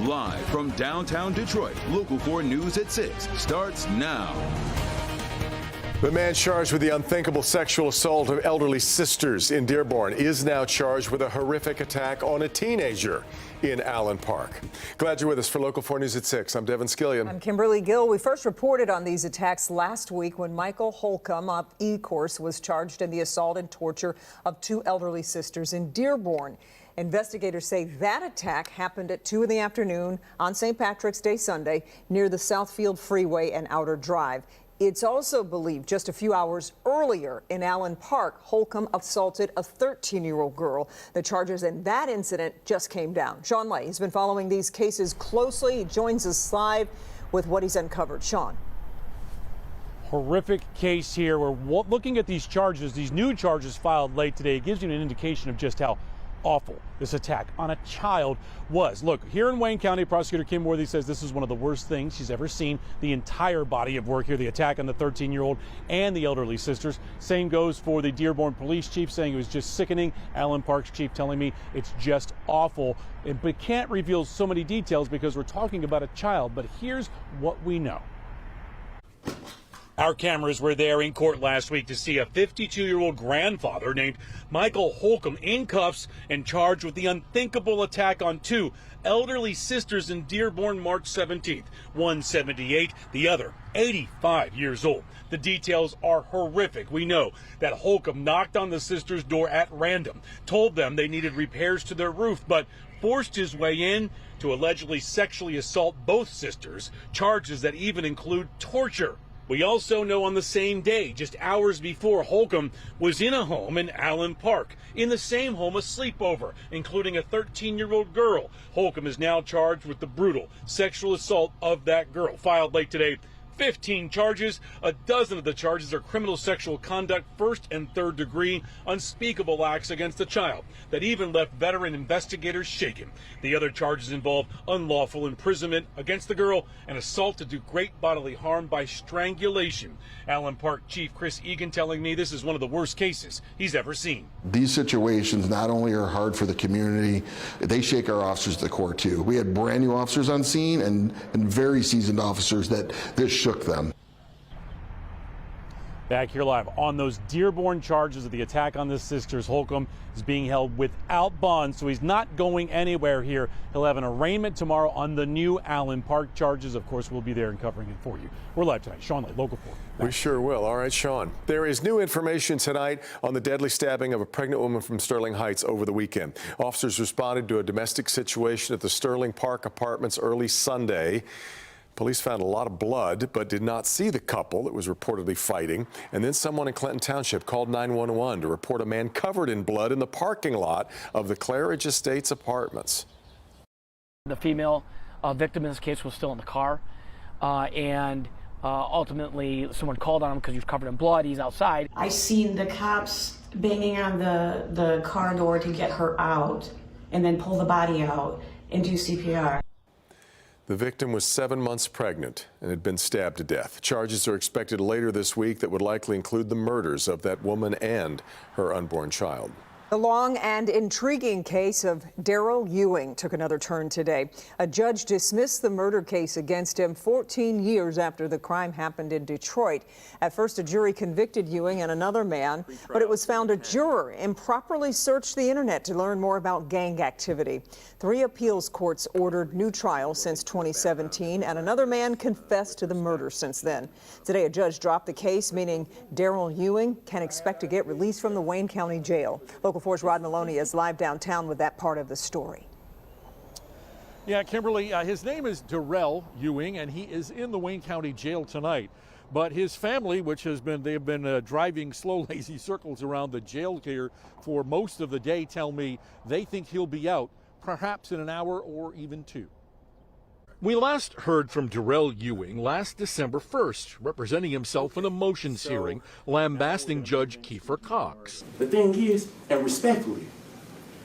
Live from downtown Detroit, Local 4 News at 6 starts now. The man charged with the unthinkable sexual assault of elderly sisters in Dearborn is now charged with a horrific attack on a teenager in Allen Park. Glad you're with us for Local 4 News at 6. I'm Devin Skillian. I'm Kimberly Gill. We first reported on these attacks last week when Michael Holcomb of E-Course was charged in the assault and torture of two elderly sisters in Dearborn. Investigators say that attack happened at 2 in the afternoon on St. Patrick's Day Sunday near the Southfield Freeway and Outer Drive. It's also believed just a few hours earlier in Allen Park, Holcomb assaulted a 13-year-old girl. The charges in that incident just came down. Sean Lay has been following these cases closely. He joins us live with what he's uncovered. Sean. Horrific case here. We're looking at these charges, these new charges filed late today. It gives you an indication of just how awful this attack on a child was. Look, here in Wayne County, Prosecutor Kim Worthy says this is one of the worst things she's ever seen. The entire body of work here, the attack on the 13-year-old and the elderly sisters. Same goes for the Dearborn police chief, saying it was just sickening. Allen Park's chief telling me it's just awful. But can't reveal so many details because we're talking about a child. But here's what we know. Our cameras were there in court last week to see a 52-year-old grandfather named Michael Holcomb in cuffs and charged with the unthinkable attack on two elderly sisters in Dearborn March 17th. One 78, the other 85 years old. The details are horrific. We know that Holcomb knocked on the sisters' door at random, told them they needed repairs to their roof, but forced his way in to allegedly sexually assault both sisters, charges that even include torture. We also know on the same day, just hours before, Holcomb was in a home in Allen Park. In the same home, a sleepover, including a 13-year-old girl. Holcomb is now charged with the brutal sexual assault of that girl. Filed late today, 15 charges. A dozen of the charges are criminal sexual conduct, first and third degree, unspeakable acts against a child that even left veteran investigators shaken. The other charges involve unlawful imprisonment against the girl and assault to do great bodily harm by strangulation. Allen Park Chief Chris Egan telling me this is one of the worst cases he's ever seen. These situations not only are hard for the community, they shake our officers to the core too. We had brand new officers on scene and very seasoned officers that this shook them. Back here live on those Dearborn charges of the attack on the sisters. Holcomb is being held without bond, so he's not going anywhere here. He'll have an arraignment tomorrow on the new Allen Park charges. Of course, we'll be there and covering it for you. We're live tonight. Sean Lay, Local 4. We sure will. All right, Sean. There is new information tonight on the deadly stabbing of a pregnant woman from Sterling Heights over the weekend. Officers responded to a domestic situation at the Sterling Park apartments early Sunday. Police found a lot of blood, but did not see the couple that was reportedly fighting. And then someone in Clinton Township called 911 to report a man covered in blood in the parking lot of the Claridge Estates apartments. The female victim in this case was still in the car, and ultimately someone called on him because he was covered in blood. He's outside. I seen the cops banging on the car door to get her out and then pull the body out and do CPR. The victim was 7 months pregnant and had been stabbed to death. Charges are expected later this week that would likely include the murders of that woman and her unborn child. The long and intriguing case of Daryl Ying took another turn today. A judge dismissed the murder case against him 14 years after the crime happened in Detroit. At first, a jury convicted Ying and another man, but it was found a juror improperly searched the internet to learn more about gang activity. 3 appeals courts ordered new trials since 2017, and another man confessed to the murder since then. Today, a judge dropped the case, meaning Daryl Ying can expect to get released from the Wayne County Jail. Local 4's Rod Maloney is live downtown with that part of the story. Yeah, Kimberly, his name is Daryl Ying, and he is in the Wayne County Jail tonight. But his family, they've been driving slow, lazy circles around the jail here for most of the day, tell me they think he'll be out perhaps in an hour or even 2. We last heard from Daryl Ying last December 1st, representing himself in a motions hearing, lambasting Judge Kiefer Cox. The thing is, and respectfully,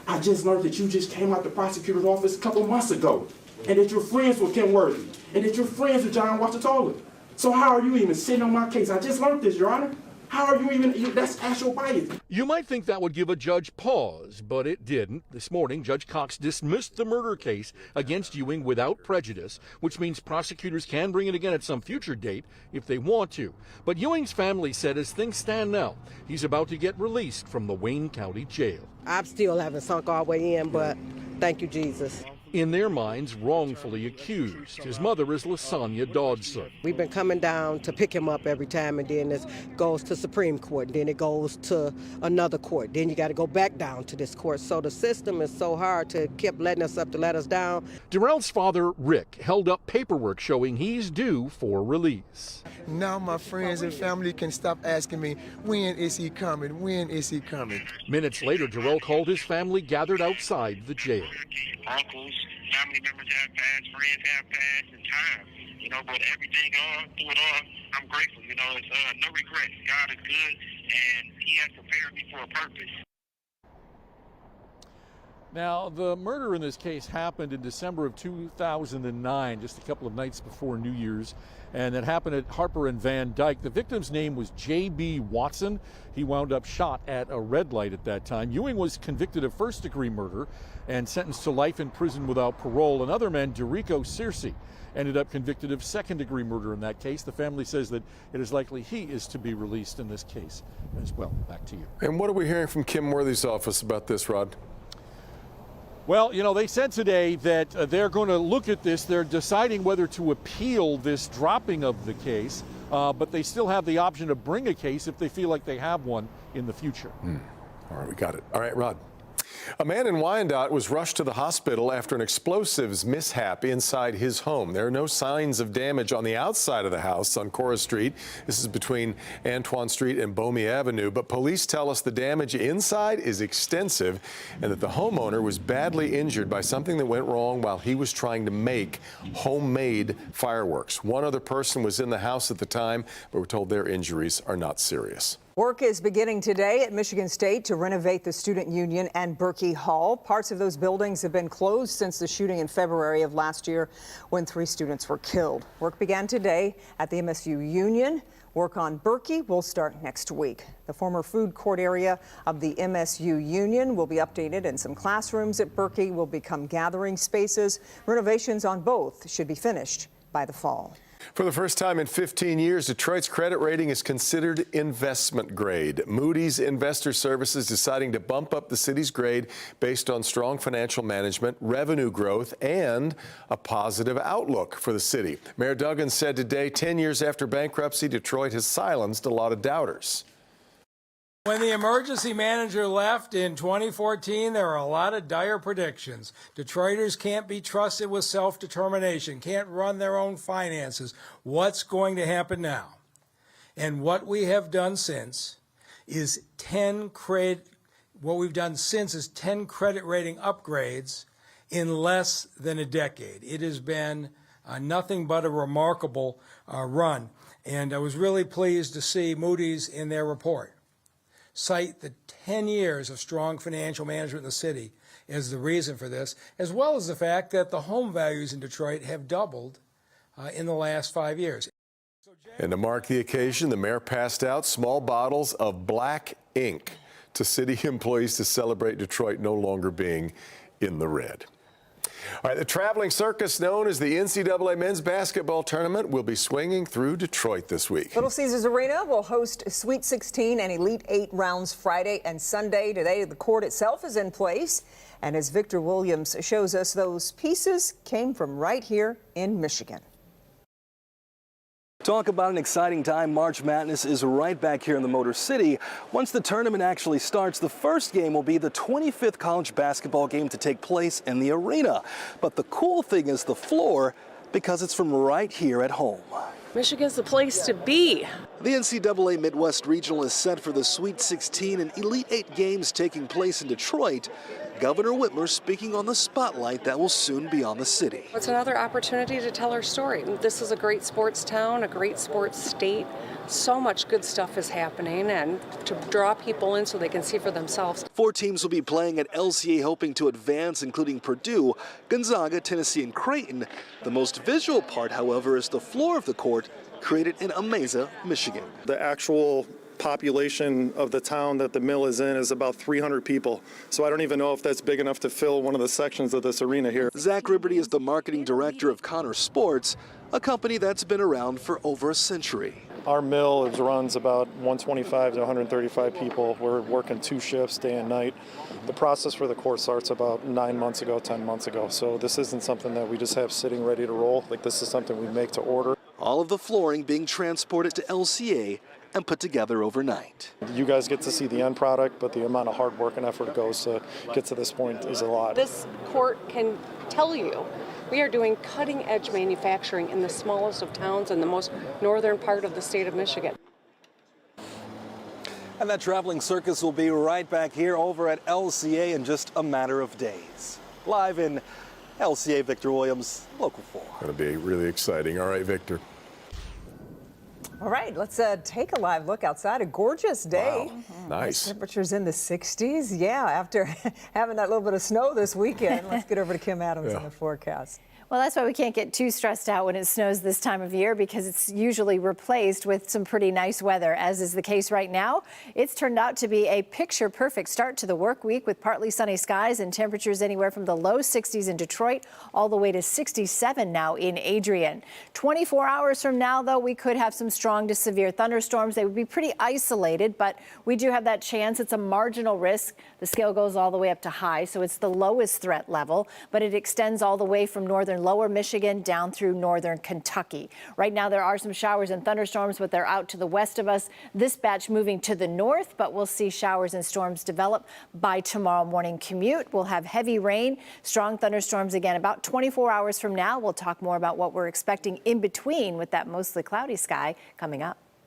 I just learned that you just came out the prosecutor's office a couple months ago, and that you're friends with Kim Worthy, and that you're friends with John Washington. So how are you even sitting on my case? I just learned this, Your Honor. How are you even, that's actual bias. You might think that would give a judge pause, but it didn't. This morning, Judge Cox dismissed the murder case against Ewing without prejudice, which means prosecutors can bring it again at some future date if they want to. But Ewing's family said as things stand now, he's about to get released from the Wayne County Jail. I still haven't sunk all the way in, but thank you, Jesus. In their minds, wrongfully accused. His mother is Lasagna Dodson. We've been coming down to pick him up every time, and then it goes to Supreme Court, then it goes to another court. Then you got to go back down to this court. So the system is so hard to keep letting us up to let us down. Darrell's father, Rick, held up paperwork showing he's due for release. Now my friends and family can stop asking me, when is he coming? When is he coming? Minutes later, Darrell called his family gathered outside the jail. Uncles, family members have passed, friends have passed, and time. But everything through it all, I'm grateful. It's no regrets. God is good, and He has prepared me for a purpose. Now, the murder in this case happened in December of 2009, just a couple of nights before New Year's, and it happened at Harper and Van Dyke. The victim's name was J.B. Watson. He wound up shot at a red light at that time. Ewing was convicted of first-degree murder and sentenced to life in prison without parole. Another man, Derico Searcy, ended up convicted of second-degree murder in that case. The family says that it is likely he is to be released in this case as well. Back to you. And what are we hearing from Kim Worthy's office about this, Rod? Well, they said today that they're going to look at this. They're deciding whether to appeal this dropping of the case, but they still have the option to bring a case if they feel like they have one in the future. All right, we got it. All right, Rod. A man in Wyandotte was rushed to the hospital after an explosives mishap inside his home. There are no signs of damage on the outside of the house on Cora Street. This is between Antoine Street and Bomey Avenue. But police tell us the damage inside is extensive and that the homeowner was badly injured by something that went wrong while he was trying to make homemade fireworks. One other person was in the house at the time, but we're told their injuries are not serious. Work is beginning today at Michigan State to renovate the Student Union and Berkey Hall. Parts of those buildings have been closed since the shooting in February of last year when 3 students were killed. Work began today at the MSU Union. Work on Berkey will start next week. The former food court area of the MSU Union will be updated, and some classrooms at Berkey will become gathering spaces. Renovations on both should be finished by the fall. For the first time in 15 years, Detroit's credit rating is considered investment grade. Moody's Investor Services deciding to bump up the city's grade based on strong financial management, revenue growth, and a positive outlook for the city. Mayor Duggan said today, 10 years after bankruptcy, Detroit has silenced a lot of doubters. When the emergency manager left in 2014, there were a lot of dire predictions. Detroiters can't be trusted with self-determination, can't run their own finances. What's going to happen now? And what we have done since is 10 credit rating upgrades in less than a decade. It has been nothing but a remarkable run. And I was really pleased to see Moody's in their report cite the 10 years of strong financial management in the city as the reason for this, as well as the fact that the home values in Detroit have doubled in the last 5 years. And to mark the occasion, the mayor passed out small bottles of black ink to city employees to celebrate Detroit no longer being in the red. All right, the traveling circus known as the NCAA men's basketball tournament will be swinging through Detroit this week. Little Caesars Arena will host Sweet 16 and Elite 8 rounds Friday and Sunday. Today, the court itself is in place. And as Victor Williams shows us, those pieces came from right here in Michigan. Talk about an exciting time. March Madness is right back here in the Motor City. Once the tournament actually starts, the first game will be the 25th college basketball game to take place in the arena. But the cool thing is the floor, because it's from right here at home. Michigan's the place to be. The NCAA Midwest Regional is set for the Sweet 16 and Elite 8 games taking place in Detroit. Governor Whitmer speaking on the spotlight that will soon be on the city. It's another opportunity to tell our story. This is a great sports town, a great sports state. So much good stuff is happening, and to draw people in so they can see for themselves. 4 teams will be playing at LCA hoping to advance, including Purdue, Gonzaga, Tennessee, and Creighton. The most visual part, however, is the floor of the court created in Ameza, Michigan. The actual population of the town that the mill is in is about 300 people. So I don't even know if that's big enough to fill one of the sections of this arena here. Zach Riberty is the marketing director of Connor Sports, a company that's been around for over a century. Our mill runs about 125 to 135 people. We're working 2 shifts, day and night. The process for the court starts about 9 months ago, 10 months ago. So this isn't something that we just have sitting ready to roll. Like, this is something we make to order. All of the flooring being transported to LCA and put together overnight. You guys get to see the end product, but the amount of hard work and effort it goes to get to this point is a lot. This court can tell you we are doing cutting-edge manufacturing in the smallest of towns in the most northern part of the state of Michigan. And that traveling circus will be right back here over at LCA in just a matter of days. Live in LCA, Victor Williams, Local 4. Going to be really exciting. All right, Victor. All right, let's take a live look outside. A gorgeous day. Wow. Nice. Temperatures in the 60s. Yeah, after having that little bit of snow this weekend. Let's get over to Kim Adams on the forecast. Well, that's why we can't get too stressed out when it snows this time of year, because it's usually replaced with some pretty nice weather, as is the case right now. It's turned out to be a picture-perfect start to the work week with partly sunny skies and temperatures anywhere from the low 60s in Detroit all the way to 67 now in Adrian. 24 hours from now, though, we could have some strong to severe thunderstorms. They would be pretty isolated, but we do have that chance. It's a marginal risk. The scale goes all the way up to high, so it's the lowest threat level, but it extends all the way from northern lower Michigan down through northern Kentucky. Right now there are some showers and thunderstorms, but they're out to the west of us. This batch moving to the north, but we'll see showers and storms develop by tomorrow morning commute. We'll have heavy rain, strong thunderstorms again about 24 hours from now. We'll talk more about what we're expecting in between with that mostly cloudy sky coming up.